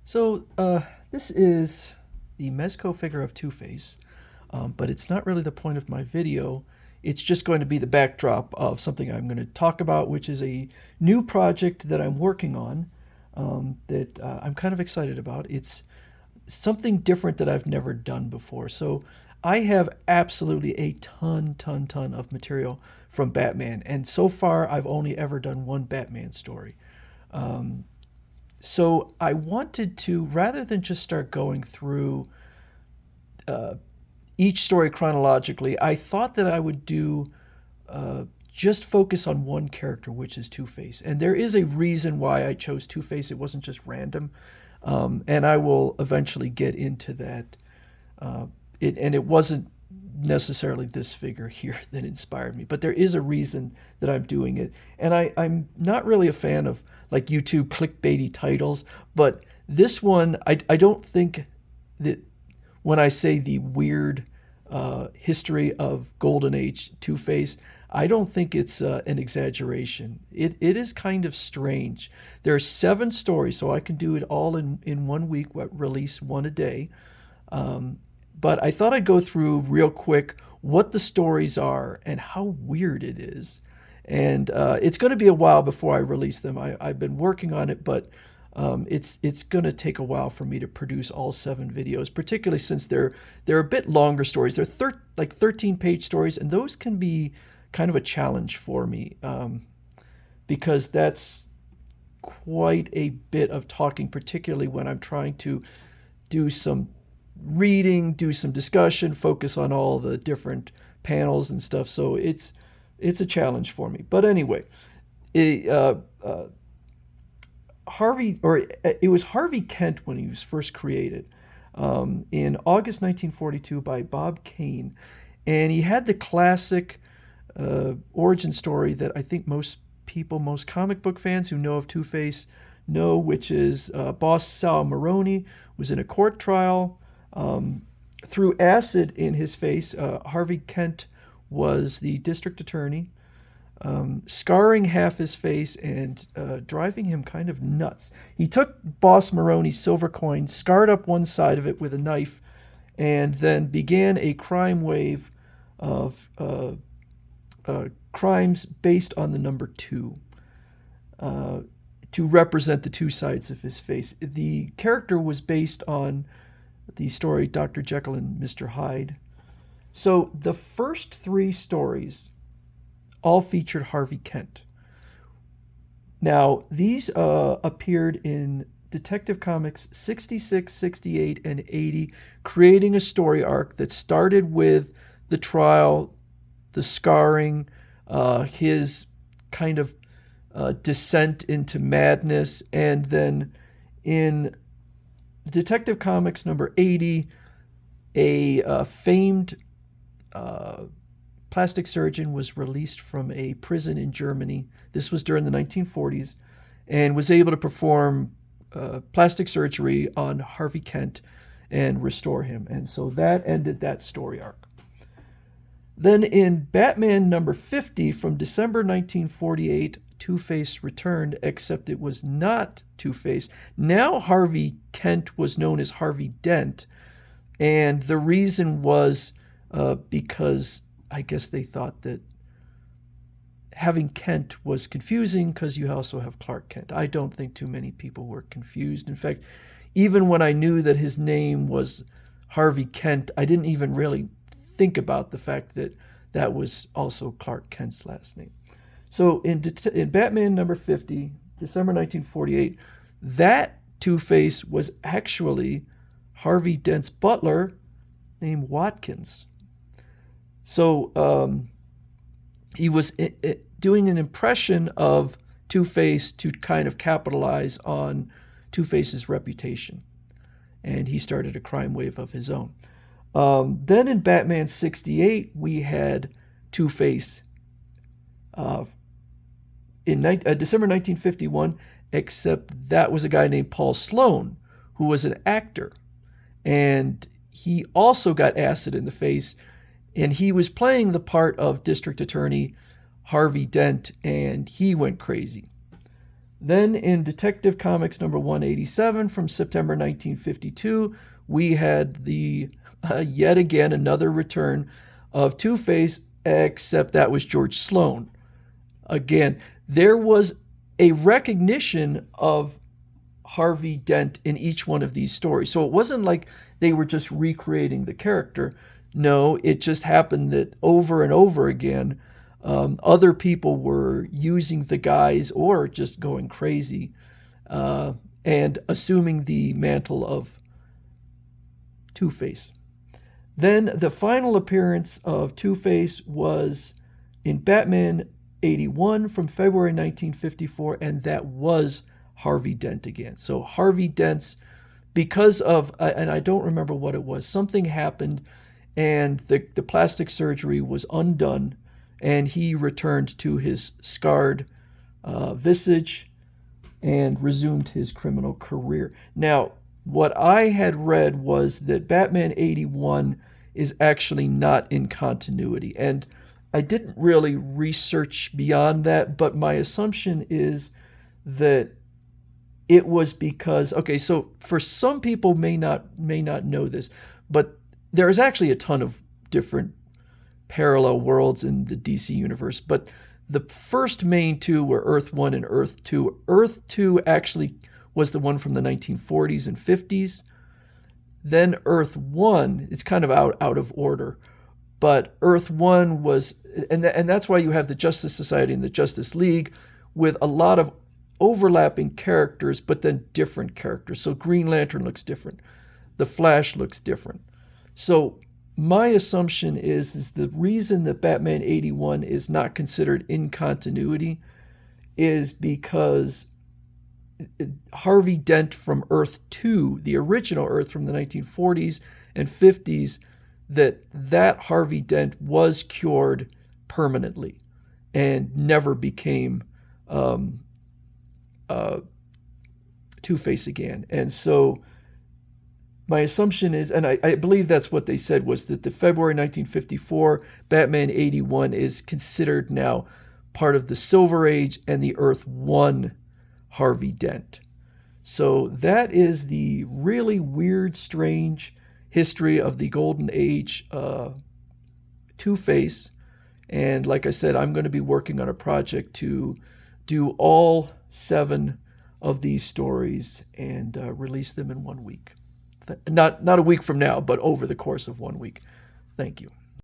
This is the Mezco figure of Two-Face, but it's not really the point of my video. It's just going to be the backdrop of something I'm going to talk about, which is a new project that I'm working on that I'm kind of excited about. It's something different that I've never done before. So I have absolutely a ton of material from Batman, and so far I've only ever done one Batman story. So I wanted to, rather than just start going through uh, each story chronologically, I thought that I would do just focus on one character, which is Two Face. And there is a reason why I chose Two Face. It wasn't just random. And I will eventually get into that. And it wasn't necessarily this figure here that inspired me, but there is a reason that I'm doing it. And I'm not really a fan of like YouTube clickbaity titles, but this one, I don't think that when I say the weird history of Golden Age Two Face, I don't think it's an exaggeration. It is kind of strange. There are 7 stories, so I can do it all in one week, release one a day. But I thought I'd go through real quick what the stories are and how weird it is. And it's going to be a while before I release them. I've been working on it, but it's going to take a while for me to produce all 7 videos, particularly since they're a bit longer stories. They're like 13-page stories, and those can be kind of a challenge for me because that's quite a bit of talking, particularly when I'm trying to do some reading, do some discussion, focus on all the different panels and stuff. So it's a challenge for me. But anyway, it, Harvey, or it was Harvey Kent when he was first created in August 1942 by Bob Kane, and he had the classic origin story that I think most people, most comic book fans who know of Two Face know, which is boss Sal Maroni was in a court trial. Threw acid in his face. Harvey Kent was the district attorney, scarring half his face and driving him kind of nuts. He took Boss Maroni's silver coin, scarred up one side of it with a knife, and then began a crime wave of crimes based on the number 2 to represent the 2 sides of his face. The character was based on the story Dr. Jekyll and Mr. Hyde. So the first 3 stories all featured Harvey Kent. Now, these appeared in Detective Comics 66, 68, and 80, creating a story arc that started with the trial, the scarring, his kind of descent into madness, and then in Detective Comics number 80, a famed plastic surgeon was released from a prison in Germany. This was during the 1940s, and was able to perform plastic surgery on Harvey Kent and restore him. And so that ended that story arc. Then in Batman number 50 from December 1948, Two-Face returned, except it was not Two-Face. Now Harvey Kent was known as Harvey Dent, and the reason was because I guess they thought that having Kent was confusing because you also have Clark Kent. I don't think too many people were confused. In fact, even when I knew that his name was Harvey Kent, I didn't even really think about the fact that that was also Clark Kent's last name. So in Batman number 50, December 1948, that Two-Face was actually Harvey Dent's butler named Watkins. So he was doing an impression of Two-Face to kind of capitalize on Two-Face's reputation. And he started a crime wave of his own. Then in Batman 68, we had Two-Face in December 1951, except that was a guy named Paul Sloan, who was an actor. And he also got acid in the face, and he was playing the part of District Attorney Harvey Dent, and he went crazy. Then in Detective Comics number 187 from September 1952, we had the yet again another return of Two-Face, except that was George Sloan. Again, there was a recognition of Harvey Dent in each one of these stories. So it wasn't like they were just recreating the character. No, it just happened that over and over again, other people were using the guise or just going crazy and assuming the mantle of Two-Face. Then the final appearance of Two-Face was in Batman 81 from February 1954, and that was Harvey Dent again. So Harvey Dent's, because of, and I don't remember what it was, something happened and the plastic surgery was undone and he returned to his scarred visage and resumed his criminal career. Now, what I had read was that Batman 81 is actually not in continuity. And I didn't really research beyond that, but my assumption is that it was because, okay, so for some people may not know this, but there is actually a ton of different parallel worlds in the DC universe, but the first main two were Earth 1 and Earth 2. Earth 2 actually was the one from the 1940s and 50s. Then Earth 1 is kind of out of order, but Earth 1 was, and that's why you have the Justice Society and the Justice League with a lot of overlapping characters, but then different characters. So Green Lantern looks different. The Flash looks different. So my assumption is the reason that Batman 81 is not considered in continuity is because Harvey Dent from Earth 2, the original Earth from the 1940s and 50s, that Harvey Dent was cured permanently and never became Two-Face again. And so my assumption is, and I believe that's what they said, was that the February 1954 Batman 81 is considered now part of the Silver Age and the Earth 1 Harvey Dent. So that is the really weird, strange history of the Golden Age Two-Face. And like I said, I'm going to be working on a project to do all 7 of these stories and release them in 1 week. Not a week from now, but over the course of 1 week. Thank you.